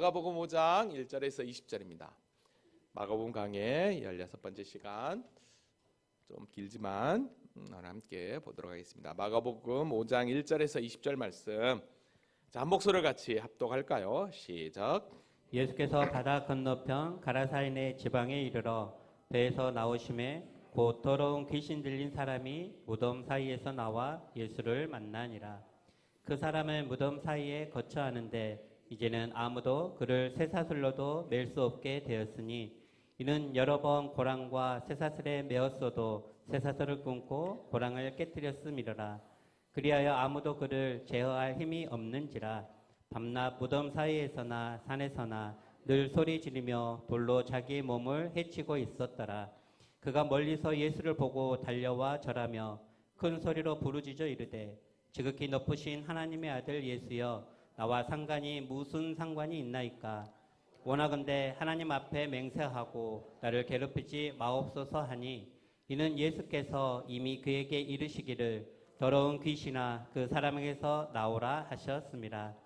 마가복음 5장 1절에서 20절입니다. 마가복음 강의 16번째 시간, 좀 길지만 오늘 함께 보도록 하겠습니다. 마가복음 5장 1절에서 20절 말씀, 자, 한 목소리를 같이 합독할까요? 시작. 예수께서 바다 건너편 가라사인의 지방에 이르러 배에서 나오심에 곧 더러운 귀신 들린 사람이 무덤 사이에서 나와 예수를 만나니라. 그 사람은 무덤 사이에 거처하는데 이제는 아무도 그를 쇠사슬로도 맬 수 없게 되었으니 이는 여러 번 고랑과 쇠사슬에 매었어도 쇠사슬을 끊고 고랑을 깨뜨렸음이로라. 그리하여 아무도 그를 제어할 힘이 없는지라. 밤낮 무덤 사이에서나 산에서나 늘 소리 지르며 돌로 자기의 몸을 해치고 있었더라. 그가 멀리서 예수를 보고 달려와 절하며 큰 소리로 부르짖어 이르되, 지극히 높으신 하나님의 아들 예수여, 나와 상관이 무슨 상관이 있나이까? 원하건대 하나님 앞에 맹세하고 나를 괴롭히지 마옵소서 하니, 이는 예수께서 이미 그에게 이르시기를 더러운 귀신아 그 사람에게서 나오라 하셨습니다.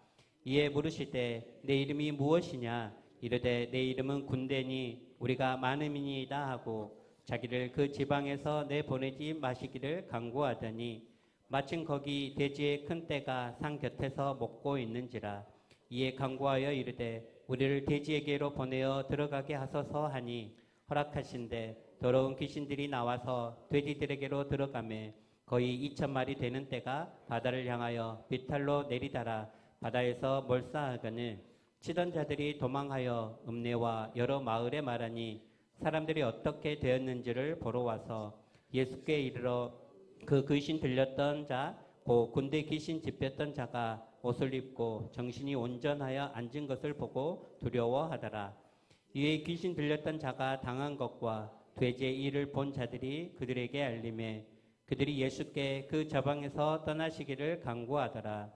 이에 물으시되 내 이름이 무엇이냐? 이르되 내 이름은 군대니 우리가 많음이니이다 하고 자기를 그 지방에서 내보내지 마시기를 간구하더니, 마침 거기 돼지의 큰 떼가 산 곁에서 먹고 있는지라. 이에 간구하여 이르되 우리를 돼지에게로 보내어 들어가게 하소서 하니, 허락하신대 더러운 귀신들이 나와서 돼지들에게로 들어가매 거의 2,000마리 되는 떼가 바다를 향하여 비탈로 내리달아 바다에서 몰사하거늘, 치던 자들이 도망하여 읍내와 여러 마을에 말하니, 사람들이 어떻게 되었는지를 보러 와서 예수께 이르러 그 귀신 들렸던 자, 곧 군대 귀신 집혔던 자가 옷을 입고 정신이 온전하여 앉은 것을 보고 두려워하더라. 이에 귀신 들렸던 자가 당한 것과 돼지의 일을 본 자들이 그들에게 알림해 그들이 예수께 그 저방에서 떠나시기를 간구하더라.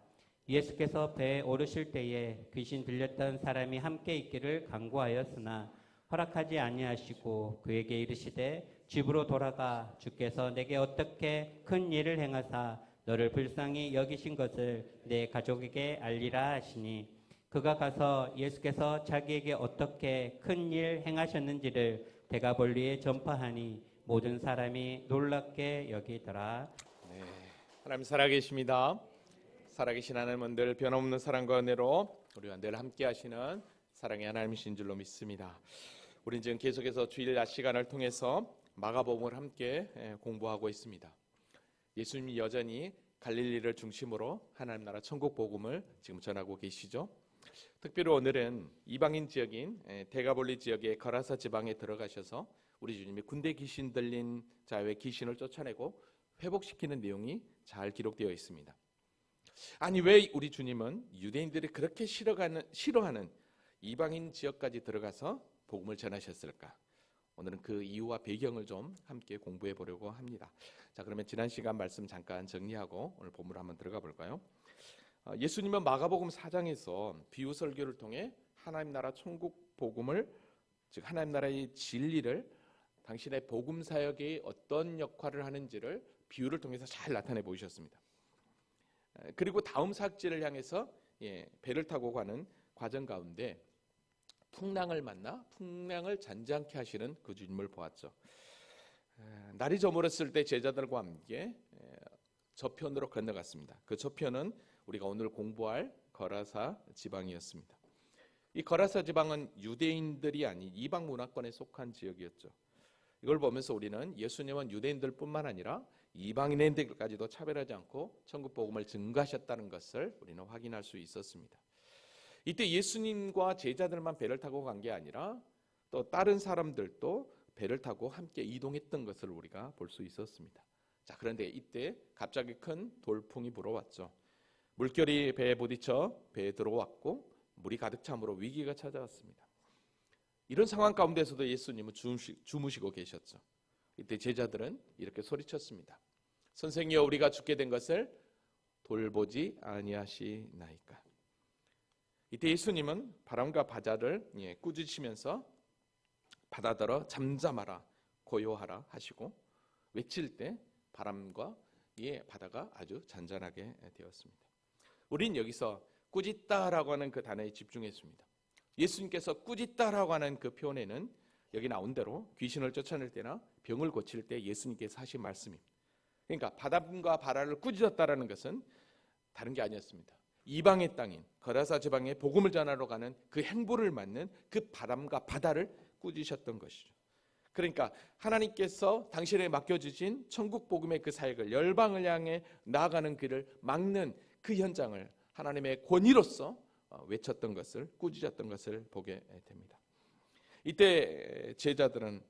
예수께서 배에 오르실 때에 귀신 들렸던 사람이 함께 있기를 간구하였으나 허락하지 아니하시고 그에게 이르시되, 집으로 돌아가 주께서 내게 어떻게 큰 일을 행하사 너를 불쌍히 여기신 것을 내 가족에게 알리라 하시니, 그가 가서 예수께서 자기에게 어떻게 큰 일 행하셨는지를 대가볼리에 전파하니 모든 사람이 놀랍게 여기더라. 네, 하나님 살아계십니다. 살아계신 하나님은 변함없는 사랑과 은혜로 우리와 늘 함께 하시는 사랑의 하나님이신 줄로 믿습니다. 우리는 지금 계속해서 주일 낮 시간을 통해서 마가복음을 함께 공부하고 있습니다. 예수님이 여전히 갈릴리를 중심으로 하나님 나라 천국 복음을 지금 전하고 계시죠. 특별히 오늘은 이방인 지역인 데가볼리 지역의 거라사 지방에 들어가셔서 우리 주님이 군대 귀신 들린 자의 귀신을 쫓아내고 회복시키는 내용이 잘 기록되어 있습니다. 아니, 왜 우리 주님은 유대인들이 그렇게 싫어하는 이방인 지역까지 들어가서 복음을 전하셨을까? 오늘은 그 이유와 배경을 좀 함께 공부해 보려고 합니다. 자, 그러면 지난 시간 말씀 잠깐 정리하고 오늘 본문으로 한번 들어가 볼까요? 예수님은 마가복음 4장에서 비유 설교를 통해 하나님 나라 천국 복음을, 즉 하나님 나라의 진리를, 당신의 복음 사역이 어떤 역할을 하는지를 비유를 통해서 잘 나타내 보이셨습니다. 그리고 다음 사역지를 향해서 배를 타고 가는 과정 가운데 풍랑을 만나 풍랑을 잔잔케 하시는 그 주님을 보았죠. 날이 저물었을 때 제자들과 함께 저편으로 건너갔습니다. 그 저편은 우리가 오늘 공부할 거라사 지방이었습니다. 이 거라사 지방은 유대인들이 아닌 이방 문화권에 속한 지역이었죠. 이걸 보면서 우리는 예수님은 유대인들뿐만 아니라 이방인들까지도 차별하지 않고 천국 복음을 증거하셨다는 것을 우리는 확인할 수 있었습니다. 이때 예수님과 제자들만 배를 타고 간 게 아니라 또 다른 사람들도 배를 타고 함께 이동했던 것을 우리가 볼 수 있었습니다. 자, 그런데 이때 갑자기 큰 돌풍이 불어왔죠. 물결이 배에 부딪혀 배에 들어왔고 물이 가득 참으로 위기가 찾아왔습니다. 이런 상황 가운데서도 예수님은 주무시고 계셨죠. 이때 제자들은 이렇게 소리쳤습니다. 선생이여, 우리가 죽게 된 것을 돌보지 아니하시나이까? 이때 예수님은 바람과 바다를 꾸짖으시면서 바다더러 잠잠하라, 고요하라 하시고 외칠 때 바람과 바다가 아주 잔잔하게 되었습니다. 우린 여기서 꾸짖다라고 하는 그 단어에 집중했습니다. 예수님께서 꾸짖다라고 하는 그 표현에는 여기 나온 대로 귀신을 쫓아낼 때나 병을 고칠 때 예수님께서 하신 말씀입니다. 그러니까 바람과 바다를 꾸짖었다라는 것은 다른 게 아니었습니다. 이방의 땅인 거라사 지방에 복음을 전하러 가는 그 행보를 맡는 그 바람과 바다를 꾸짖으셨던 것이죠. 그러니까 하나님께서 당신에게 맡겨주신 천국 복음의 그 사역을 열방을 향해 나아가는 길을 막는 그 현장을 하나님의 권위로서 외쳤던 것을, 꾸짖었던 것을 보게 됩니다. 이때 제자들은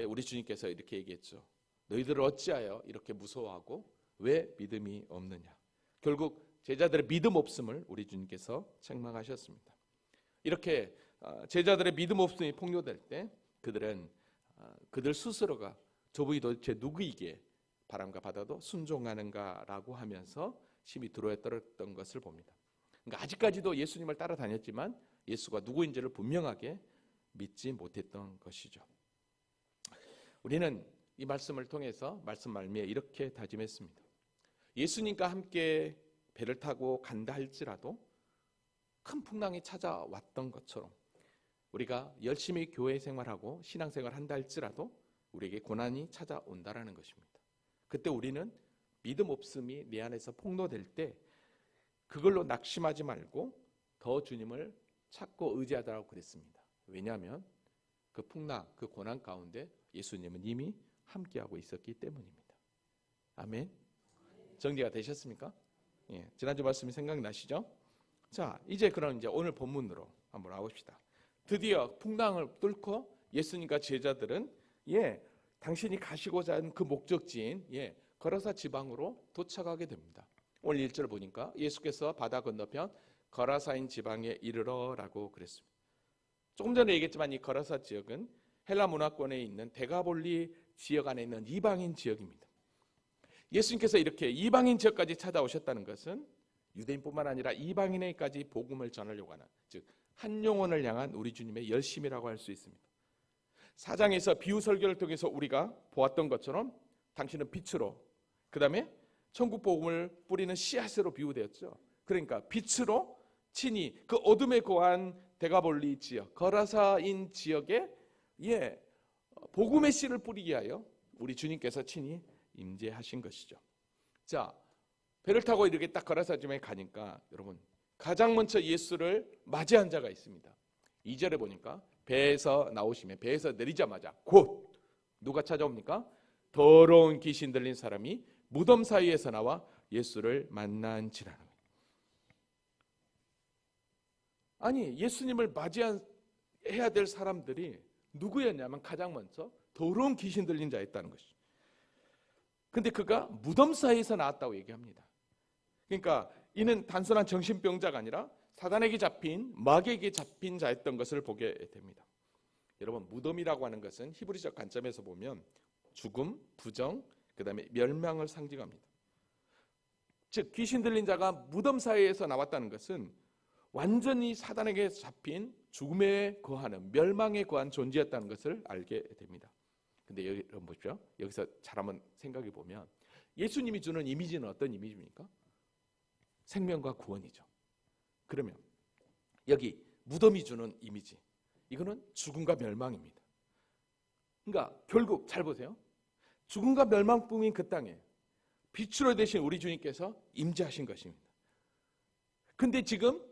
우리 주님께서 이렇게 얘기했죠. 너희들을 어찌하여 이렇게 무서워하고 왜 믿음이 없느냐. 결국 제자들의 믿음 없음을 우리 주님께서 책망하셨습니다. 이렇게 제자들의 믿음 없음이 폭로될 때 그들은 그들 스스로가 저분이 도대체 누구이기에 바람과 바다도 순종하는가라고 하면서 심히 두려워했던 것을 봅니다. 그러니까 아직까지도 예수님을 따라다녔지만 예수가 누구인지를 분명하게 믿지 못했던 것이죠. 우리는 이 말씀을 통해서 말씀 말미에 이렇게 다짐했습니다. 예수님과 함께 배를 타고 간다 할지라도 큰 풍랑이 찾아왔던 것처럼 우리가 열심히 교회 생활하고 신앙생활 한다 할지라도 우리에게 고난이 찾아온다라는 것입니다. 그때 우리는 믿음 없음이 내 안에서 폭로될 때 그걸로 낙심하지 말고 더 주님을 찾고 의지하라고 그랬습니다. 왜냐하면 그 풍랑, 그 고난 가운데 예수님은 이미 함께하고 있었기 때문입니다. 아멘. 정리가 되셨습니까? 예, 지난주 말씀이 생각나시죠? 자, 이제 오늘 본문으로 한번 와봅시다. 드디어 풍랑을 뚫고 예수님과 제자들은 당신이 가시고자 하는 그 목적지인 거라사 지방으로 도착하게 됩니다. 오늘 1절 보니까 예수께서 바다 건너편 거라사인 지방에 이르러라고 그랬습니다. 조금 전에 얘기했지만 이 거라사 지역은 헬라 문화권에 있는 데가볼리 지역 안에 있는 이방인 지역입니다. 예수님께서 이렇게 이방인 지역까지 찾아오셨다는 것은 유대인뿐만 아니라 이방인에게까지 복음을 전하려고 하는, 즉 한 영혼을 향한 우리 주님의 열심이라고 할 수 있습니다. 4장에서 비유 설교를 통해서 우리가 보았던 것처럼 당신은 빛으로, 그 다음에 천국 복음을 뿌리는 씨앗으로 비유되었죠. 그러니까 빛으로 친히 그 어둠에 거한 데가볼리 지역, 거라사인 지역에 복음의 씨를 뿌리게 하여 우리 주님께서 친히 임재하신 것이죠. 자, 배를 타고 이렇게 딱 거라사 지방에 가니까 여러분 가장 먼저 예수를 맞이한 자가 있습니다. 2절에 보니까 배에서 내리자마자 곧 누가 찾아옵니까? 더러운 귀신 들린 사람이 무덤 사이에서 나와 예수를 만난지라. 아니, 예수님을 맞이해야 될 사람들이 누구였냐면 가장 먼저 더러운 귀신 들린 자였다는 것이죠. 근데 그가 무덤 사이에서 나왔다고 얘기합니다. 그러니까 이는 단순한 정신병자가 아니라 사단에게 잡힌, 마귀에게 잡힌 자였던 것을 보게 됩니다. 여러분, 무덤이라고 하는 것은 히브리적 관점에서 보면 죽음, 부정, 그 다음에 멸망을 상징합니다. 즉 귀신 들린 자가 무덤 사이에서 나왔다는 것은 완전히 사단에게 잡힌 죽음에 거하는, 멸망에 거한 존재였다는 것을 알게 됩니다. 근데 여러분 보십시오. 여기서 잘 한번 생각해 보면 예수님이 주는 이미지는 어떤 이미지입니까? 생명과 구원이죠. 그러면 여기 무덤이 주는 이미지, 이거는 죽음과 멸망입니다. 그러니까 결국 잘 보세요. 죽음과 멸망뿐인 그 땅에 빛으로 되신 우리 주님께서 임재하신 것입니다. 근데 지금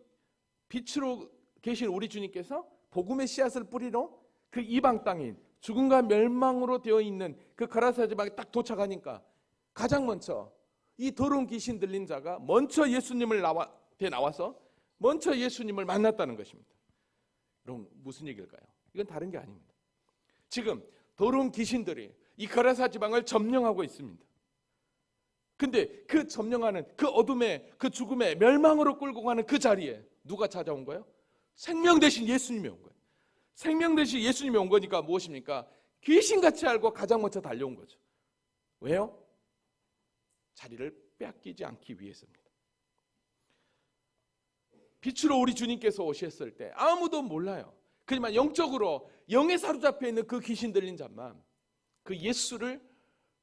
빛으로 계신 우리 주님께서 복음의 씨앗을 뿌리러 그 이방 땅인 죽음과 멸망으로 되어 있는 그 거라사 지방에 딱 도착하니까 가장 먼저 이 더러운 귀신 들린 자가 먼저 예수님을 나와서 먼저 예수님을 만났다는 것입니다. 여러분 무슨 얘기일까요? 이건 다른 게 아닙니다. 지금 더러운 귀신들이 이 거라사 지방을 점령하고 있습니다. 근데 그 점령하는 그 어둠의 그 죽음의 멸망으로 끌고 가는 그 자리에 누가 찾아온 거예요? 생명 대신 예수님이 온 거예요. 생명 대신 예수님이 온 거니까 무엇입니까? 귀신같이 알고 가장 먼저 달려온 거죠. 왜요? 자리를 빼앗기지 않기 위해서입니다. 빛으로 우리 주님께서 오셨을 때 아무도 몰라요. 그지만 영적으로 영에 사로잡혀 있는 그 귀신 들린 자만 그 예수를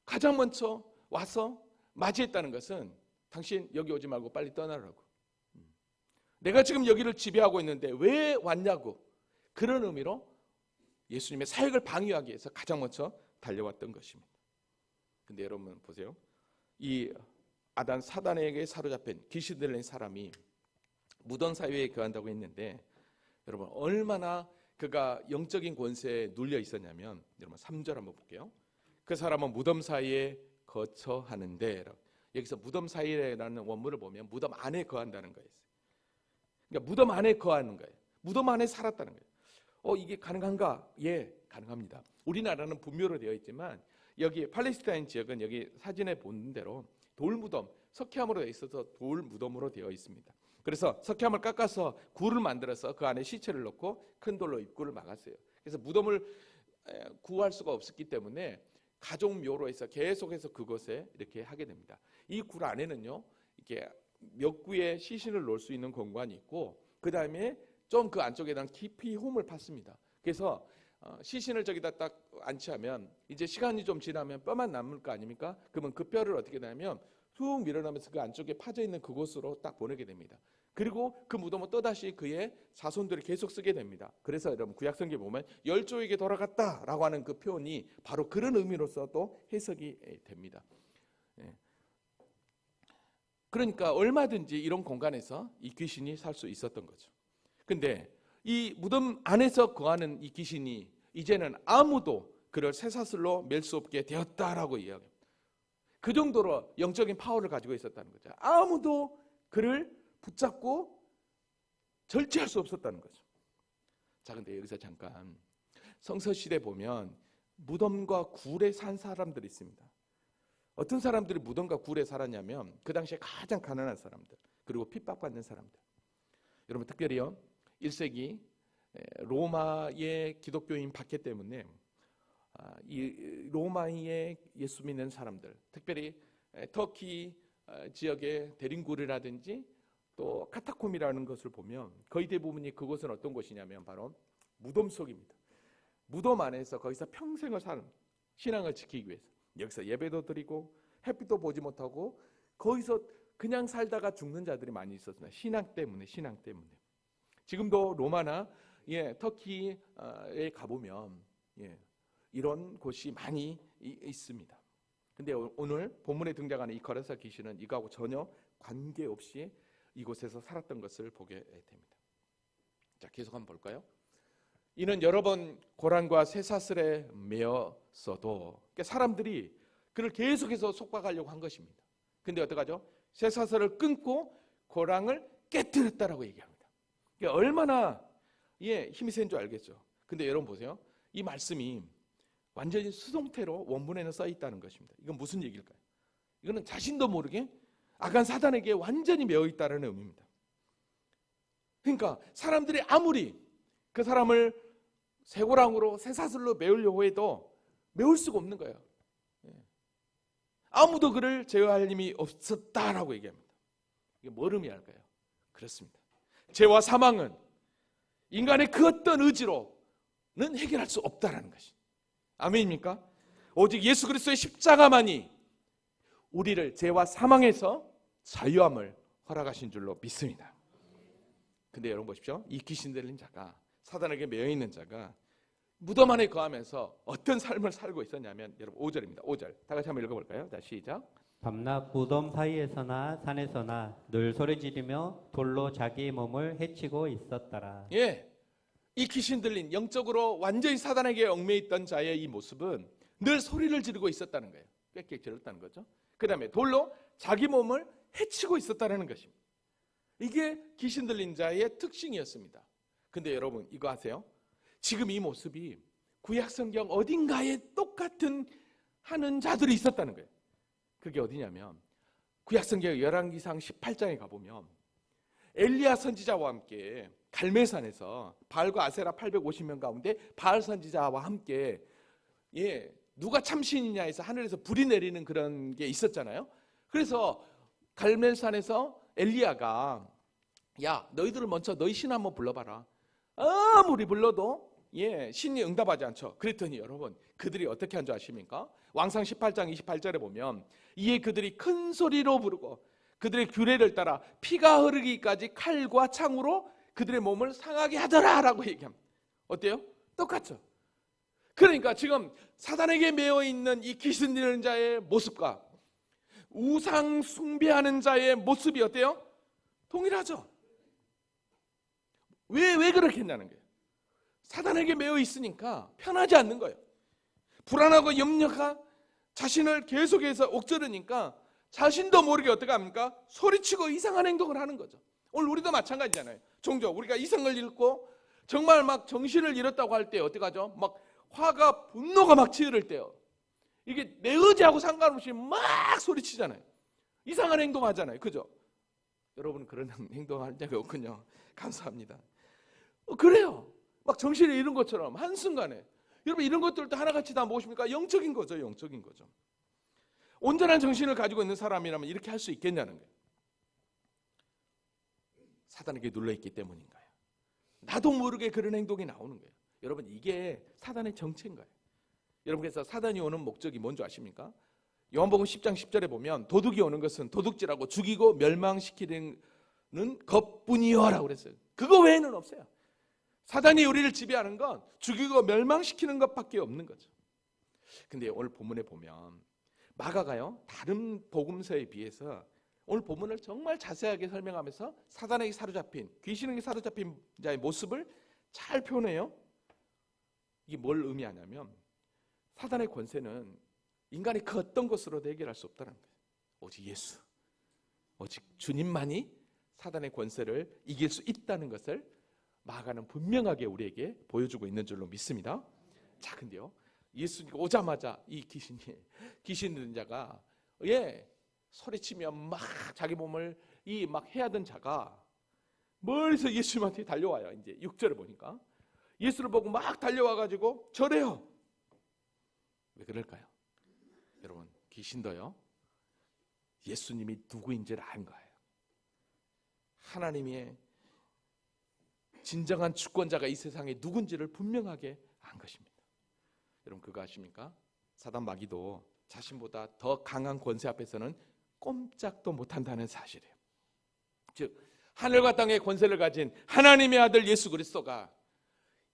가장 먼저 와서 맞이했다는 것은 당신 여기 오지 말고 빨리 떠나라고. 내가 지금 여기를 지배하고 있는데 왜 왔냐고, 그런 의미로 예수님의 사역을 방해하기 위해서 가장 먼저 달려왔던 것입니다. 근데 여러분 보세요. 이 아단 사단에게 사로잡힌 귀신 들린 사람이 무덤 사이에 거한다고 했는데, 여러분 얼마나 그가 영적인 권세에 눌려 있었냐면, 여러분 3절 한번 볼게요. 그 사람은 무덤 사이에 거처하는데, 여기서 무덤 사이라는 원문을 보면 무덤 안에 거한다는 거예요. 그러니까 무덤 안에 거하는 거예요. 무덤 안에 살았다는 거예요. 이게 가능한가? 예, 가능합니다. 우리나라는 분묘로 되어 있지만 여기 팔레스타인 지역은 여기 사진에 본 대로 돌무덤, 석회암으로 되어 있어서 돌무덤으로 되어 있습니다. 그래서 석회암을 깎아서 굴을 만들어서 그 안에 시체를 넣고 큰 돌로 입구를 막았어요. 그래서 무덤을 구할 수가 없었기 때문에 가족묘로 해서 계속해서 그곳에 이렇게 하게 됩니다. 이 굴 안에는요, 이렇게 몇 구의 시신을 놓을 수 있는 공간이 있고, 그 다음에 좀 그 안쪽에다가 깊이 홈을 팠습니다. 그래서 시신을 저기다 딱 안치하면 이제 시간이 좀 지나면 뼈만 남을 거 아닙니까? 그러면 그 뼈를 어떻게 되냐면 툭 밀어넣으면서 그 안쪽에 파져 있는 그곳으로 딱 보내게 됩니다. 그리고 그 무덤은 또다시 그의 자손들이 계속 쓰게 됩니다. 그래서 여러분 구약성경에 보면 열조에게 돌아갔다라고 하는 그 표현이 바로 그런 의미로서 또 해석이 됩니다. 그러니까 얼마든지 이런 공간에서 이 귀신이 살 수 있었던 거죠. 근데 이 무덤 안에서 거하는 이 귀신이 이제는 아무도 그를 쇠사슬로 맬 수 없게 되었다라고 이야기합니다. 그 정도로 영적인 파워를 가지고 있었다는 거죠. 아무도 그를 붙잡고 절제할 수 없었다는 거죠. 자, 근데 여기서 잠깐 성서시대 보면 무덤과 굴에 산 사람들이 있습니다. 어떤 사람들이 무덤과 굴에 살았냐면 그 당시에 가장 가난한 사람들, 그리고 핍박받는 사람들. 여러분 특별히요 1세기 로마의 기독교인 박해 때문에 이 로마의 예수 믿는 사람들, 특별히 터키 지역의 데린굴이라든지 또 카타콤이라는 것을 보면 거의 대부분이 그곳은 어떤 곳이냐면 바로 무덤 속입니다. 무덤 안에서 거기서 평생을 사는, 신앙을 지키기 위해서 여기서 예배도 드리고 햇빛도 보지 못하고 거기서 그냥 살다가 죽는 자들이 많이 있었습니다. 신앙 때문에. 지금도 로마나 터키에 가보면 이런 곳이 많이 있습니다. 근데 오늘 본문에 등장하는 이 거라사 귀신은 이거하고 전혀 관계없이 이곳에서 살았던 것을 보게 됩니다. 자, 계속 한번 볼까요? 이는 여러 번 고란과 쇠사슬에 매었어도 사람들이 그를 계속해서 속박하려고 한 것입니다. 근데 어떡하죠? 쇠사슬을 끊고 고랑을 깨뜨렸다라고 얘기합니다. 그러니까 얼마나 힘이 센 줄 알겠죠. 근데 여러분 보세요. 이 말씀이 완전히 수동태로 원문에는 써 있다는 것입니다. 이건 무슨 얘기일까요? 이거는 자신도 모르게 악한 사단에게 완전히 매어 있다는 의미입니다. 그러니까 사람들이 아무리 그 사람을 쇠고랑으로 쇠사슬로 메우려고 해도 메울 수가 없는 거예요. 아무도 그를 제어할 힘이 없었다라고 얘기합니다. 이게 뭘 의미할까요? 그렇습니다. 죄와 사망은 인간의 그 어떤 의지로는 해결할 수 없다라는 것이. 아멘입니까? 오직 예수 그리스도의 십자가만이 우리를 죄와 사망에서 자유함을 허락하신 줄로 믿습니다. 근데 여러분 보십시오. 이 귀신 들린 자가, 사단에게 매여 있는 자가 무덤 안에 거하면서 어떤 삶을 살고 있었냐면, 여러분 5절입니다. 5절. 다 같이 한번 읽어볼까요? 자, 시작. 밤낮 무덤 사이에서나 산에서나 늘 소리 지르며 돌로 자기 몸을 해치고 있었더라. 이 귀신 들린, 영적으로 완전히 사단에게 얽매여 있던 자의 이 모습은 늘 소리를 지르고 있었다는 거예요. 꽥꽥 질렀다는 거죠. 그 다음에 돌로 자기 몸을 해치고 있었다는 것입니다. 이게 귀신 들린 자의 특징이었습니다. 근데 여러분 이거 아세요? 지금 이 모습이 구약성경 어딘가에 똑같은 하는 자들이 있었다는 거예요. 그게 어디냐면 구약성경 열왕기상 18장에 가보면 엘리야 선지자와 함께 갈멜산에서 바알과 아세라 850명 가운데 바알 선지자와 함께 누가 참신이냐 해서 하늘에서 불이 내리는 그런 게 있었잖아요. 그래서 갈멜산에서 엘리야가 야, 너희들을 먼저 너희 신 한번 불러봐라. 아무리 불러도 신이 응답하지 않죠. 그랬더니 여러분 그들이 어떻게 한 줄 아십니까? 왕상 18장 28절에 보면 이에 그들이 큰 소리로 부르고 그들의 규례를 따라 피가 흐르기까지 칼과 창으로 그들의 몸을 상하게 하더라라고 얘기합니다. 어때요? 똑같죠. 그러니까 지금 사단에게 매여 있는 이 귀신 들린 자의 모습과 우상 숭배하는 자의 모습이 어때요? 동일하죠. 왜 그렇게 했냐는 거예요. 사단에게 매여 있으니까 편하지 않는 거예요. 불안하고 염려가 자신을 계속해서 옥죄르니까 자신도 모르게 어떻게 합니까? 소리치고 이상한 행동을 하는 거죠. 오늘 우리도 마찬가지잖아요. 종종 우리가 이성을 잃고 정말 막 정신을 잃었다고 할 때 어떻게 하죠? 막 화가 분노가 막 치밀을 때요. 이게 내 의지하고 상관없이 막 소리치잖아요. 이상한 행동하잖아요. 그죠? 여러분 그런 행동할 적이 없군요. 감사합니다. 그래요. 막 정신을 잃은 것처럼 한순간에. 여러분 이런 것들도 하나같이 다 무엇입니까? 영적인 거죠. 영적인 거죠. 온전한 정신을 가지고 있는 사람이라면 이렇게 할 수 있겠냐는 거예요. 사단에게 눌러있기 때문인가요? 나도 모르게 그런 행동이 나오는 거예요. 여러분 이게 사단의 정체인 거예요. 여러분 그래서 사단이 오는 목적이 뭔지 아십니까? 요한복음 10장 10절에 보면 도둑이 오는 것은 도둑질하고 죽이고 멸망시키는 것뿐이요라고 그랬어요. 그거 외에는 없어요. 사단이 우리를 지배하는 건 죽이고 멸망시키는 것밖에 없는 거죠. 근데 오늘 본문에 보면 마가가요 다른 복음서에 비해서 오늘 본문을 정말 자세하게 설명하면서 사단에게 사로잡힌 귀신에게 사로잡힌 자의 모습을 잘 표현해요. 이게 뭘 의미하냐면 사단의 권세는 인간이 그 어떤 것으로도 해결할 수 없다는 거예요. 오직 예수, 오직 주님만이 사단의 권세를 이길 수 있다는 것을 마가는 분명하게 우리에게 보여주고 있는 줄로 믿습니다. 자, 근데요 예수님 오자마자 이 귀신 들린 자가 소리치며 막 자기 몸을 막 해하던 자가 멀리서 예수님한테 달려와요. 이제 6절을 보니까 예수를 보고 막 달려와 가지고 절해요. 왜 그럴까요? 여러분 귀신도요 예수님이 누구인지를 아는 거예요. 하나님의 진정한 주권자가 이 세상에 누군지를 분명하게 안 것입니다. 여러분 그거 아십니까? 사단 마귀도 자신보다 더 강한 권세 앞에서는 꼼짝도 못한다는 사실이에요. 즉 하늘과 땅의 권세를 가진 하나님의 아들 예수 그리스도가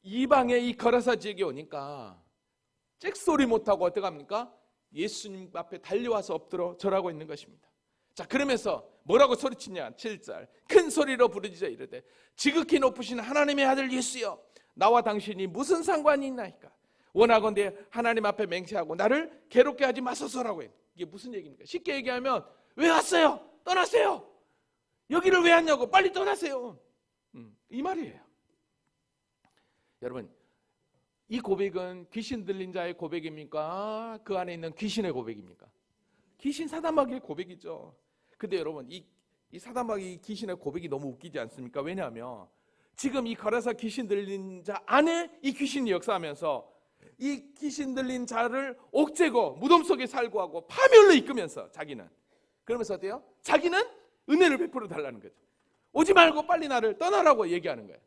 이방의 이 거라사 지역에 오니까 잭소리 못하고 어떻게 합니까? 예수님 앞에 달려와서 엎드려 절하고 있는 것입니다. 자, 그러면서 뭐라고 소리치냐? 7절 큰 소리로 부르짖어 이르되 지극히 높으신 하나님의 아들 예수여 나와 당신이 무슨 상관이 있나이까? 원하건대 하나님 앞에 맹세하고 나를 괴롭게 하지 마소서라고 해요. 이게 무슨 얘기입니까? 쉽게 얘기하면 왜 왔어요? 떠나세요. 여기를 왜 왔냐고 빨리 떠나세요. 이 말이에요. 여러분 이 고백은 귀신 들린 자의 고백입니까? 그 안에 있는 귀신의 고백입니까? 귀신 사단마귀의 고백이죠. 근데 여러분 이 사단마귀 귀신의 고백이 너무 웃기지 않습니까? 왜냐하면 지금 이 가라사 귀신 들린 자 안에 이 귀신이 역사하면서 이 귀신 들린 자를 옥죄고 무덤 속에 살고 하고 파멸로 이끄면서 자기는 그러면서 어때요? 자기는 은혜를 베풀어 달라는 거죠. 오지 말고 빨리 나를 떠나라고 얘기하는 거예요.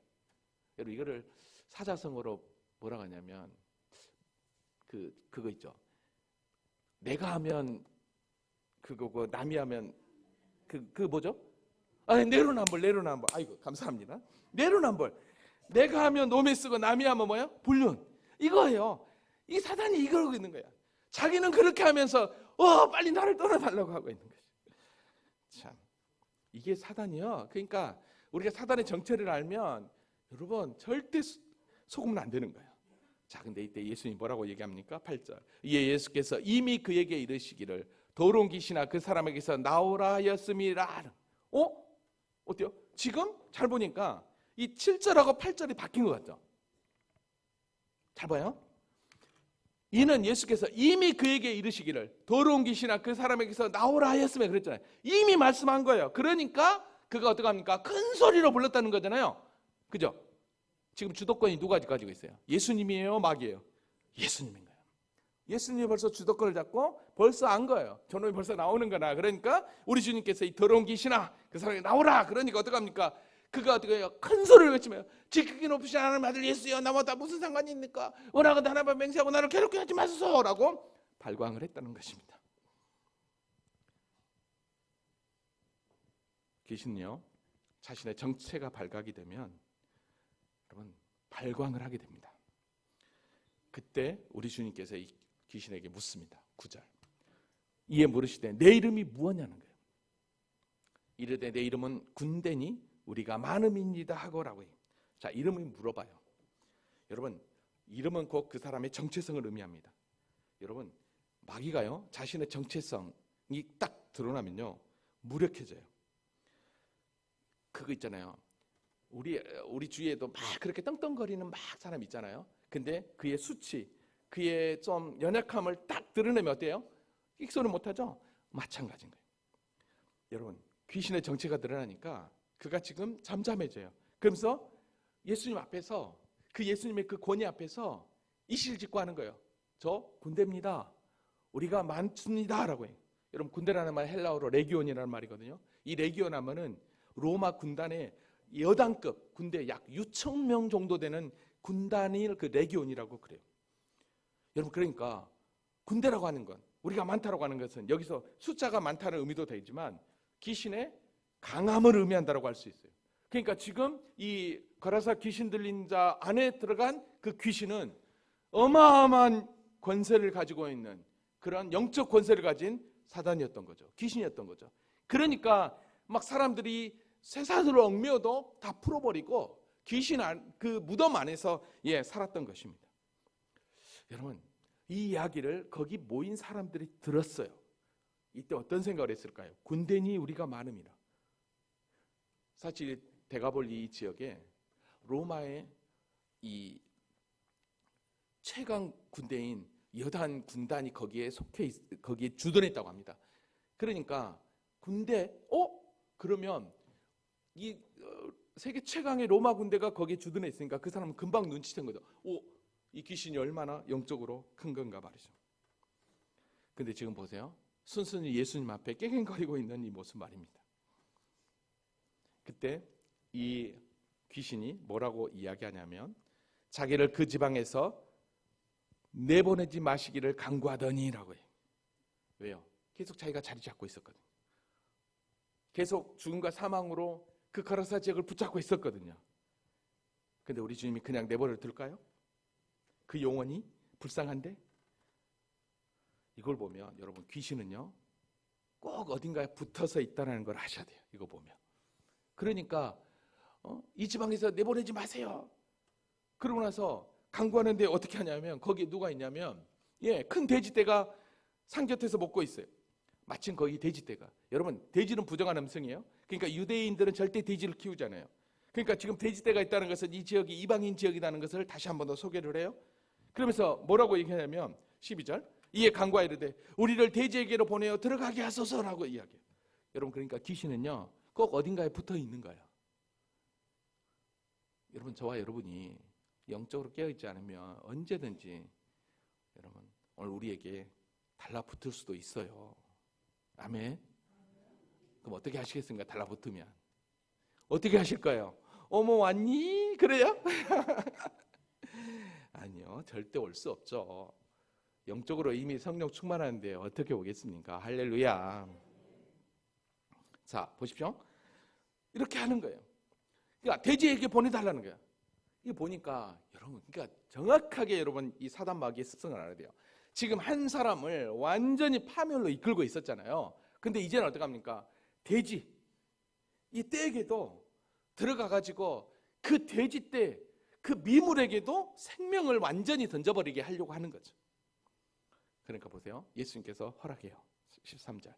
여러분 이거를 사자성어로 뭐라고 하냐면 그거 있죠. 내가 하면 그거고 남이 하면 그 뭐죠? 내로남불. 아이고 감사합니다. 내로남불. 내가 하면 노매 쓰고 남이 하면 뭐야? 불륜. 이거예요. 이 사단이 이러고 있는 거야. 자기는 그렇게 하면서 빨리 나를 떠나달라고 하고 있는 거죠. 참 이게 사단이요. 그러니까 우리가 사단의 정체를 알면 여러분 절대 속으면 안 되는 거예요. 자, 근데 이때 예수님이 뭐라고 얘기합니까? 8절. 이에 예수께서 이미 그에게 이르시기를 더러운 귀신아 그 사람에게서 나오라 하였음이라. 어때요? 지금 잘 보니까 이 7절하고 8절이 바뀐 것 같죠? 잘 봐요. 이는 예수께서 이미 그에게 이르시기를 더러운 귀신아 그 사람에게서 나오라 하였음에 그랬잖아요. 이미 말씀한 거예요. 그러니까 그가 어떻게 합니까? 큰 소리로 불렀다는 거잖아요. 그죠? 지금 주도권이 누가 가지고 있어요? 예수님이에요? 마귀예요? 예수님인 거예요. 예수님이 벌써 주도권을 잡고 벌써 안 거예요. 저놈이 벌써 나오는 거나. 그러니까 우리 주님께서 이 더러운 귀신아 그 사람이 나오라. 그러니까 어떻게 합니까? 그가 어떻게 해요? 큰 소리를 외치며 지극히 높으신 하나님 아들 예수여 나와 다 무슨 상관이 있습니까? 원하건대 하나님 맹세하고 나를 괴롭게 하지 마소서라고 발광을 했다는 것입니다. 귀신은요, 자신의 정체가 발각이 되면 여러분 발광을 하게 됩니다. 그때 우리 주님께서 이 귀신에게 묻습니다. 9절. 이에 물으시되 내 이름이 무엇냐는 거예요. 이르되 내 이름은 군대니 우리가 많음이니이다 하고라고 해요. 자, 이름을 물어봐요. 여러분, 이름은 곧 그 사람의 정체성을 의미합니다. 여러분, 마귀가요, 자신의 정체성이 딱 드러나면요, 무력해져요. 그거 있잖아요. 우리 주위에도 막 그렇게 떵떵거리는 막 사람 있잖아요. 근데 그의 수치, 그의 좀 연약함을 딱 드러내면 어때요? 익소를 못하죠? 마찬가지인 거예요. 여러분, 귀신의 정체가 드러나니까 그가 지금 잠잠해져요. 그러면서 예수님 앞에서, 그 예수님의 그 권위 앞에서 이실직고 하는 거예요. 저 군대입니다. 우리가 많습니다. 라고 해요. 여러분, 군대라는 말 헬라어로 레기온이라는 말이거든요. 이 레기온 하면은 로마 군단의 여단급 군대 약 6,000명 정도 되는 군단이 그 레기온이라고 그래요. 여러분, 그러니까 군대라고 하는 건, 우리가 많다라고 하는 것은 여기서 숫자가 많다는 의미도 되지만 귀신의 강함을 의미한다라고 할 수 있어요. 그러니까 지금 이 거라사 귀신 들린 자 안에 들어간 그 귀신은 어마어마한 권세를 가지고 있는 그런 영적 권세를 가진 사단이었던 거죠. 귀신이었던 거죠. 그러니까 막 사람들이 쇠사슬로 얽매여도 다 풀어버리고 귀신 그 무덤 안에서 살았던 것입니다. 여러분, 이 이야기를 거기 모인 사람들이 들었어요. 이때 어떤 생각을 했을까요? 군대니 우리가 많음이라. 사실 데가볼리 지역에 로마의 이 최강 군대인 여단 군단이 거기에 거기에 주둔했다고 합니다. 그러니까 군대, 그러면 이 세계 최강의 로마 군대가 거기에 주둔했으니까 그 사람은 금방 눈치챈 거죠. 이 귀신이 얼마나 영적으로 큰 건가 말이죠. 근데 지금 보세요. 순순히 예수님 앞에 깨갱거리고 있는 이 모습 말입니다. 그때 이 귀신이 뭐라고 이야기하냐면 자기를 그 지방에서 내보내지 마시기를 간구하더니라고 해요. 왜요? 계속 자기가 자리 잡고 있었거든요. 계속 죽음과 사망으로 그 거라사 지역을 붙잡고 있었거든요. 근데 우리 주님이 그냥 내버려 둘까요? 그 영혼이 불쌍한데? 이걸 보면 여러분, 귀신은요 꼭 어딘가에 붙어서 있다는 걸 아셔야 돼요. 이거 보면. 그러니까 이 지방에서 내보내지 마세요. 그러고 나서 간구하는데 어떻게 하냐면 거기에 누가 있냐면 큰 돼지떼가 산 곁에서 먹고 있어요. 마침 거기 돼지떼가, 여러분 돼지는 부정한 음성이에요. 그러니까 유대인들은 절대 돼지를 키우잖아요. 그러니까 지금 돼지떼가 있다는 것은 이 지역이 이방인 지역이라는 것을 다시 한 번 더 소개를 해요. 그러면서 뭐라고 얘기하냐면 12절, 이에 간구하여 이르되 우리를 돼지에게로 보내어 들어가게 하소서라고 이야기해요. 여러분, 그러니까 귀신은요 꼭 어딘가에 붙어 있는 거예요. 여러분, 저와 여러분이 영적으로 깨어있지 않으면 언제든지 여러분 오늘 우리에게 달라붙을 수도 있어요. 아멘. 그럼 어떻게 하시겠습니까? 달라붙으면 어떻게 하실까요? 어머 왔니? 그래요? 아니요, 절대 올 수 없죠. 영적으로 이미 성령 충만하는데 어떻게 오겠습니까? 할렐루야. 자, 보십시오. 이렇게 하는 거예요. 그러니까 돼지에게 보내달라는 거예요. 이거 보니까 여러분, 그러니까 정확하게 여러분 이 사단 마귀의 습성을 알아야 돼요. 지금 한 사람을 완전히 파멸로 이끌고 있었잖아요. 근데 이제는 어떡합니까? 돼지, 이 떼에게도 들어가가지고 그 돼지 떼, 그 미물에게도 생명을 완전히 던져버리게 하려고 하는 거죠. 그러니까 보세요. 예수님께서 허락해요. 13절.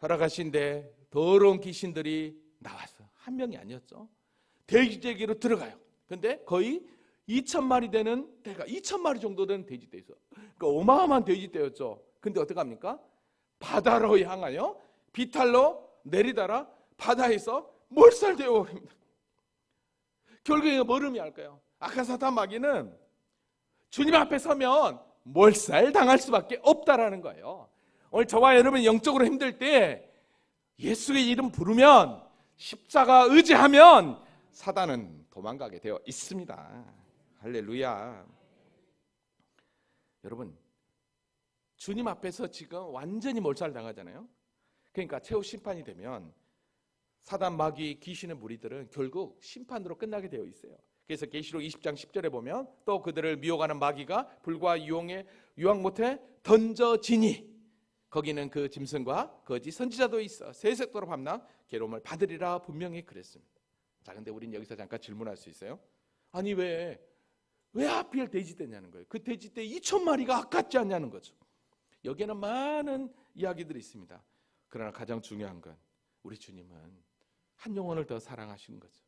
허락하신데 더러운 귀신들이 나왔어. 한 명이 아니었죠. 돼지떼에게로 들어가요. 근데 거의 2,000마리 되는 떼가, 2,000마리 정도 되는 돼지떼 있어. 그러니까 어마어마한 돼지떼였죠. 근데 어떡합니까? 바다로 향하여 비탈로 내리다라 바다에서 몰살되어 버립니다. 결국에 뭘 의미할까요? 악한 사탄 마귀는 주님 앞에 서면 몰살 당할 수밖에 없다라는 거예요. 오늘 저와 여러분 영적으로 힘들 때 예수의 이름 부르면, 십자가 의지하면 사단은 도망가게 되어 있습니다. 할렐루야. 여러분, 주님 앞에서 지금 완전히 몰살 당하잖아요. 그러니까 최후 심판이 되면 사단, 마귀, 귀신의 무리들은 결국 심판으로 끝나게 되어 있어요. 그래서 계시록 20장 10절에 보면 또 그들을 미혹하는 마귀가 불과 유황 못에 던져지니 거기는 그 짐승과 거짓 선지자도 있어 세색도로 밤낮 괴로움을 받으리라 분명히 그랬습니다. 자, 근데 우린 여기서 잠깐 질문할 수 있어요. 아니 왜 하필 돼지 떼냐는 거예요. 그 돼지 떼 2,000마리가 아깝지 않냐는 거죠. 여기에는 많은 이야기들이 있습니다. 그러나 가장 중요한 건 우리 주님은 한 영혼을 더 사랑하신 거죠.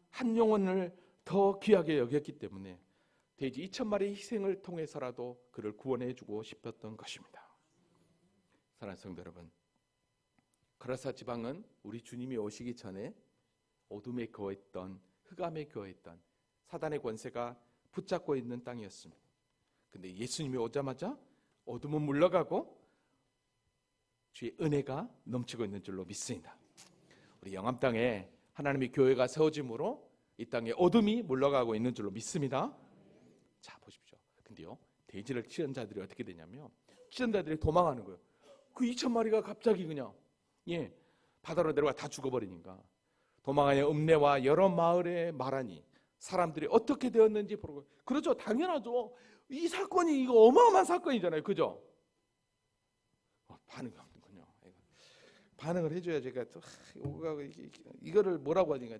한 영혼을 더 귀하게 여겼기 때문에 돼지 2,000마리의 희생을 통해서라도 그를 구원해 주고 싶었던 것입니다. 사랑하는 성도 여러분, 거라사 지방은 우리 주님이 오시기 전에 어둠에 거했던, 흑암에 거했던 사단의 권세가 붙잡고 있는 땅이었습니다. 근데 예수님이 오자마자 어둠은 물러가고 주의 은혜가 넘치고 있는 줄로 믿습니다. 우리 영암 땅에 하나님의 교회가 세워짐으로 이 땅에 어둠이 물러가고 있는 줄로 믿습니다. 자, 보십시오. 근데요, 돼지를 치는 자들이 어떻게 되냐면 치는 자들이 도망하는 거예요. 그 2,000마리가 갑자기 그냥 바다로 내려가 다 죽어버리니까 도망하여 읍내와 여러 마을에 말하니 사람들이 어떻게 되었는지 보고. 그렇죠, 당연하죠. 이 사건이 이거 어마어마한 사건이잖아요, 그죠? 반응이 없는군요. 반응을 해줘야 제가 또 이거를 뭐라고 하니까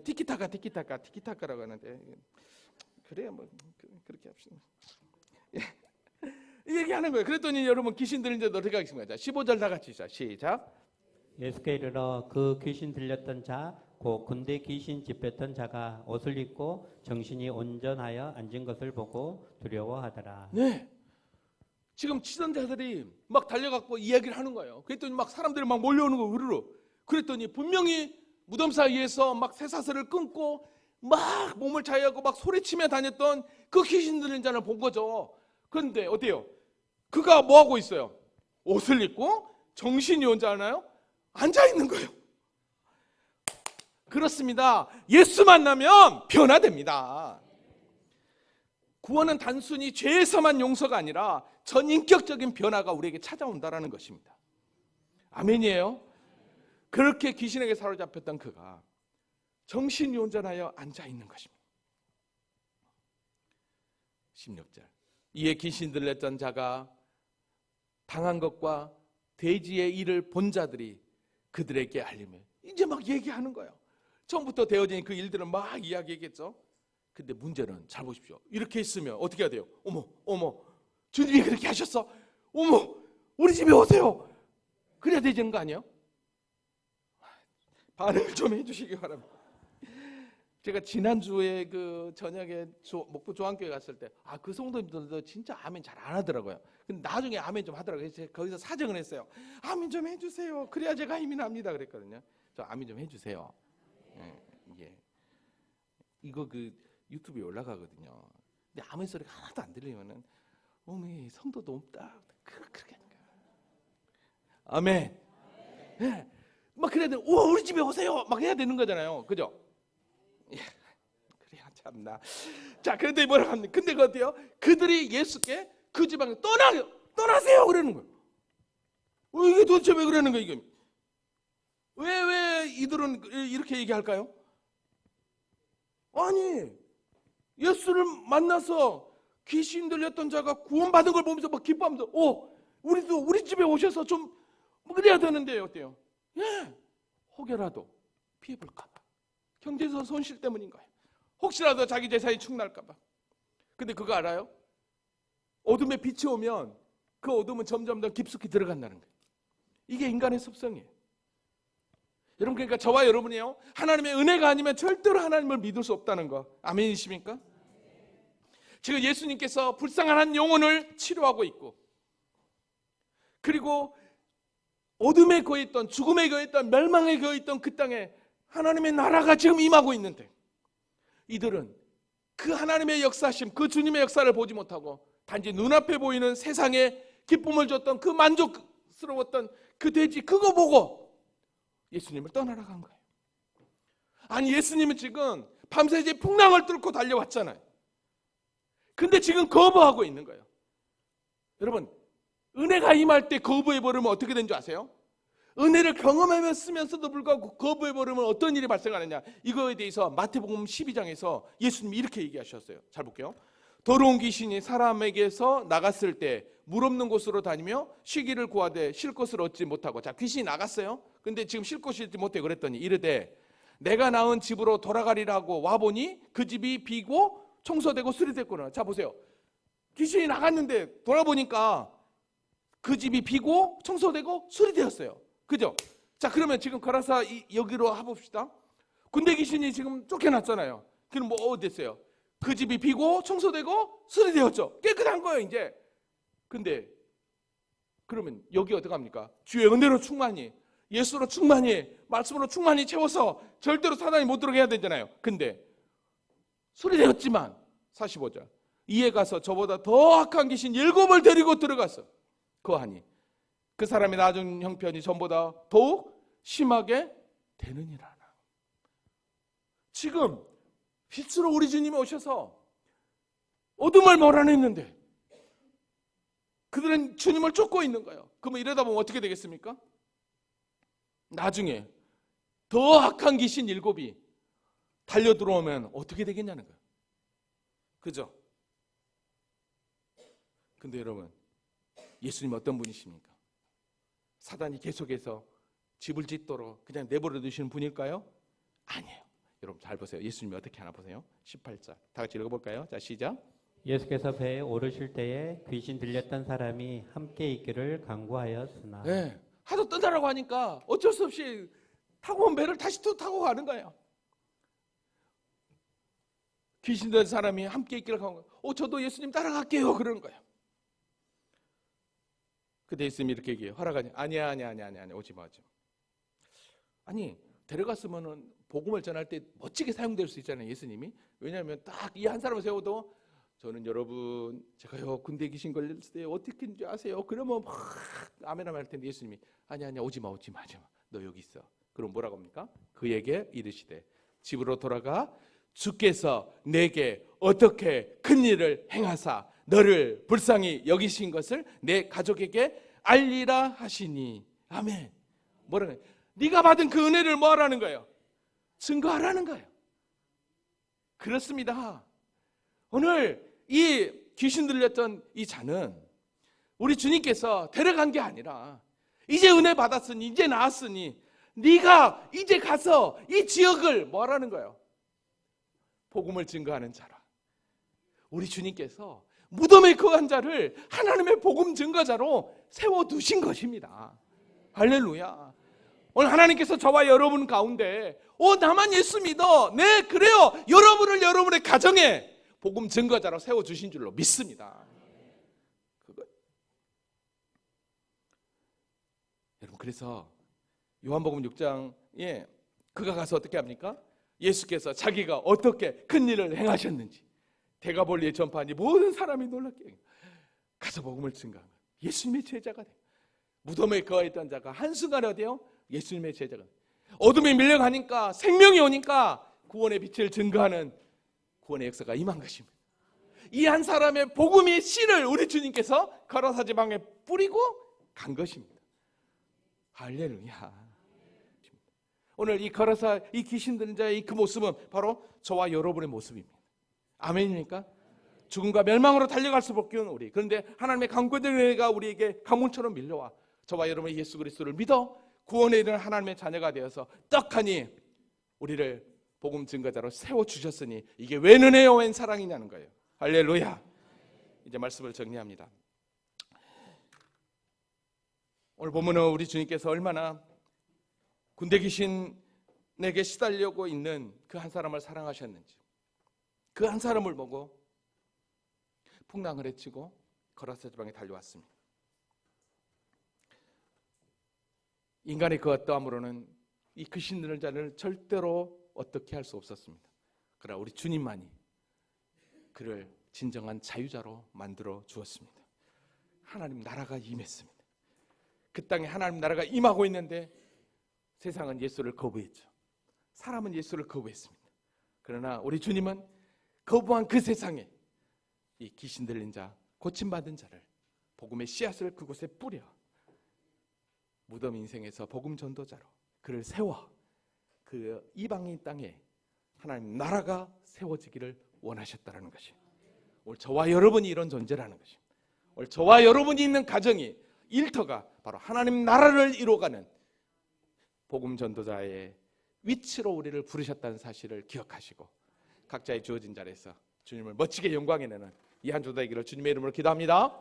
티키타카라고 하는데 그래야 뭐 그렇게 합시다. 얘기하는 거예요. 그랬더니 여러분 귀신 들린 자도 어떻게 하겠습니까? 15절 다 같이 시작. 예수께 이르러 그 귀신 들렸던 자, 곧 군대 귀신 집혔던 자가 옷을 입고 정신이 온전하여 앉은 것을 보고 두려워하더라. 네. 지금 치던 자들이 막 달려갖고 이야기를 하는 거예요. 그랬더니 막 사람들이 막 몰려오는 거 으르르. 그랬더니 분명히 무덤 사이에서 막 쇠사슬을 끊고 막 몸을 자유하고 막 소리치며 다녔던 그 귀신 들린 자를 본 거죠. 그런데 어때요? 그가 뭐 하고 있어요? 옷을 입고 정신이 온잖아요. 앉아 있는 거예요. 그렇습니다. 예수 만나면 변화됩니다. 구원은 단순히 죄에서만 용서가 아니라 전인격적인 변화가 우리에게 찾아온다라는 것입니다. 아멘이에요. 그렇게 귀신에게 사로잡혔던 그가 정신이 온전하여 앉아 있는 것입니다. 16절. 이에 귀신 들렸던 자가 당한 것과 돼지의 일을 본 자들이 그들에게 알리며 이제 막 얘기하는 거예요. 처음부터 되어진 그 일들은 막 이야기했겠죠. 근데 문제는 잘 보십시오. 이렇게 있으면 어떻게 해야 돼요? 어머 주님이 그렇게 하셨어. 어머 우리 집에 오세요. 그래야 되는 거 아니에요? 반응을 좀 해주시기 바랍니다. 제가 지난주에 그 저녁에 목포 조항교회 갔을 때 그 성도님들도 진짜 아멘 잘 안 하더라고요. 근데 나중에 아멘 좀 하더라고요. 제가 거기서 사정을 했어요. 아멘 좀 해주세요. 그래야 제가 힘이 납니다. 그랬거든요. 저 아멘 좀 해주세요. 예. 이거 그 유튜브에 올라가거든요. 근데 아멘 소리가 하나도 안 들리면은 어머 성도도 없다. 그렇게 하는 거예요. 아멘. 예. 막 그래야 돼. 우리 집에 오세요. 막 해야 되는 거잖아요. 그죠? 예. 그래야 참나. 자, 그런데 뭐라고 합니까? 근데 그 어때요? 그들이 예수께 그 지방에 떠나세요. 그러는 거예요. 이게 도대체 왜 그러는 거예요? 이게 왜 이들은 이렇게 얘기할까요? 아니 예수를 만나서 귀신 들렸던 자가 구원받은 걸 보면서 막 기뻐하면서 우리도 우리 집에 오셔서 좀 그래야 되는데 어때요? 혹여라도 피해볼까 봐 경제적 손실 때문인 거예요. 혹시라도 자기 재산이 축날까 봐. 근데 그거 알아요? 어둠에 빛이 오면 그 어둠은 점점 더 깊숙이 들어간다는 거예요. 이게 인간의 습성이에요. 여러분, 그러니까 저와 여러분이요, 하나님의 은혜가 아니면 절대로 하나님을 믿을 수 없다는 거 아멘이십니까? 지금 예수님께서 불쌍한 한 영혼을 치료하고 있고, 그리고 어둠에 거했던, 죽음에 거했던, 멸망에 거했던 그 땅에 하나님의 나라가 지금 임하고 있는데 이들은 그 하나님의 역사심, 그 주님의 역사를 보지 못하고 단지 눈앞에 보이는 세상에 기쁨을 줬던 그 만족스러웠던 그 돼지, 그거 보고 예수님을 떠나러 간 거예요. 아니 예수님은 지금 밤새 이제 풍랑을 뚫고 달려왔잖아요. 근데 지금 거부하고 있는 거예요. 여러분, 은혜가 임할 때 거부해버리면 어떻게 된 줄 아세요? 은혜를 경험하면서도 불구하고 거부해버리면 어떤 일이 발생하느냐, 이거에 대해서 마태복음 12장에서 예수님이 이렇게 얘기하셨어요. 잘 볼게요. 더러운 귀신이 사람에게서 나갔을 때 물 없는 곳으로 다니며 쉬기를 구하되 쉴 곳을 얻지 못하고, 자, 귀신이 나갔어요. 근데 지금 쉴 곳을 얻지 못해. 그랬더니 이르되 내가 낳은 집으로 돌아가리라고 와보니 그 집이 비고 청소되고 수리됐구나. 자, 보세요. 귀신이 나갔는데 돌아보니까 그 집이 비고 청소되고 수리되었어요. 그죠? 자, 그러면 지금 가라사 여기로 해봅시다. 군대 귀신이 지금 쫓겨났잖아요. 그럼 뭐 어땠어요? 그 집이 비고 청소되고 수리되었죠. 깨끗한 거예요 이제. 근데 그러면 여기 어떡합니까? 주의 은혜로 충만히, 예수로 충만히, 말씀으로 충만히 채워서 절대로 사단이 못 들어게 해야 되잖아요. 근데 수리되었지만 45절 이에 가서 저보다 더 악한 귀신 7을 데리고 들어갔어. 그하니 그 사람의 나중 형편이 전보다 더욱 심하게 되느니라. 지금 빛으로 우리 주님이 오셔서 어둠을 몰아냈는데 그들은 주님을 쫓고 있는 거예요. 그러면 이러다 보면 어떻게 되겠습니까? 나중에 더 악한 귀신 7이 달려 들어오면 어떻게 되겠냐는 거예요. 그죠? 근데 여러분, 예수님 어떤 분이십니까? 사단이 계속해서 집을 짓도록 그냥 내버려 두시는 분일까요? 아니에요. 여러분 잘 보세요. 예수님이 어떻게 하나 보세요. 18절 다 같이 읽어볼까요? 자, 시작. 예수께서 배에 오르실 때에 귀신 들렸던 사람이 함께 있기를 간구하였으나 네, 하도 떠나라고 하니까 어쩔 수 없이 타고 온 배를 다시 또 타고 가는 거예요. 귀신 들린 사람이 함께 있기를 간구하고, 저도 예수님 따라갈게요 그러는 거예요. 근데 예수님이 이렇게 얘기해요. 허락하니 아니야 오지 마. 아니, 데려갔으면은 복음을 전할 때 멋지게 사용될 수 있잖아요, 예수님이. 왜냐하면 딱 이 한 사람을 세워도 저는 여러분 제가요 군대 귀신 걸렸을 때 어떻게인지 아세요? 그러면 막 아멘 할 텐데 예수님이 아니야 오지 마. 너 여기 있어. 그럼 뭐라고 합니까? 그에게 이르시되 집으로 돌아가 주께서 내게 어떻게 큰 일을 행하사 너를 불쌍히 여기신 것을 내 가족에게 알리라 하시니. 아멘. 뭐라고 해요? 네가 받은 그 은혜를 뭐 하라는 거예요? 증거하라는 거예요. 그렇습니다. 오늘 이 귀신 들렸던 이 자는 우리 주님께서 데려간 게 아니라 이제 은혜 받았으니, 이제 나았으니 네가 이제 가서 이 지역을 뭐 하라는 거예요? 복음을 증거하는 자라. 우리 주님께서 무덤에 거한 자를 하나님의 복음 증거자로 세워두신 것입니다. 할렐루야. 오늘 하나님께서 저와 여러분 가운데 나만 예수 믿어. 네, 그래요. 여러분을 여러분의 가정에 복음 증거자로 세워주신 줄로 믿습니다. 그거. 여러분, 그래서 요한복음 6장에 그가 가서 어떻게 합니까? 예수께서 자기가 어떻게 큰 일을 행하셨는지 대가볼리에 전파하니 모든 사람이 놀랍게 가서 복음을 증거한 거예요. 예수님의 제자가 돼요. 무덤에 거했던 자가 한순간에 어디요? 예수님의 제자가 돼요. 어둠에 밀려가니까 생명이 오니까 구원의 빛을 증거하는 구원의 역사가 임한 것입니다. 이 한 사람의 복음의 씨를 우리 주님께서 가라사 지방에 뿌리고 간 것입니다. 할렐루야. 오늘 이 가라사 이 귀신 들린 자의 그 모습은 바로 저와 여러분의 모습입니다. 아멘입니까? 죽음과 멸망으로 달려갈 수밖에 없는 우리. 그런데 하나님의 강권된 은혜가 우리에게 강물처럼 밀려와 저와 여러분의 예수 그리스도를 믿어 구원에 이르는 하나님의 자녀가 되어서 떡하니 우리를 복음 증거자로 세워주셨으니 이게 웬 은혜요 웬 사랑이냐는 거예요. 할렐루야. 이제 말씀을 정리합니다. 오늘 보면은 우리 주님께서 얼마나 군대 귀신에게 시달려고 있는 그 한 사람을 사랑하셨는지, 그 한 사람을 보고 풍랑을 헤치고 거라사 지방에 달려왔습니다. 인간의 그 어떠함으로는 이 귀신 들린 자를 절대로 어떻게 할 수 없었습니다. 그러나 우리 주님만이 그를 진정한 자유자로 만들어 주었습니다. 하나님 나라가 임했습니다. 그 땅에 하나님 나라가 임하고 있는데 세상은 예수를 거부했죠. 사람은 예수를 거부했습니다. 그러나 우리 주님은 거부한 그 세상에 이 귀신 들린 자, 고침받은 자를 복음의 씨앗을 그곳에 뿌려 무덤 인생에서 복음 전도자로 그를 세워 그 이방인 땅에 하나님 나라가 세워지기를 원하셨다는 것이, 오늘 저와 여러분이 이런 존재라는 것이, 오늘 저와 여러분이 있는 가정이 일터가 바로 하나님 나라를 이루어가는 복음 전도자의 위치로 우리를 부르셨다는 사실을 기억하시고 각자의 주어진 자리에서 주님을 멋지게 영광해내는 이 한 주 되기를 주님의 이름으로 기도합니다.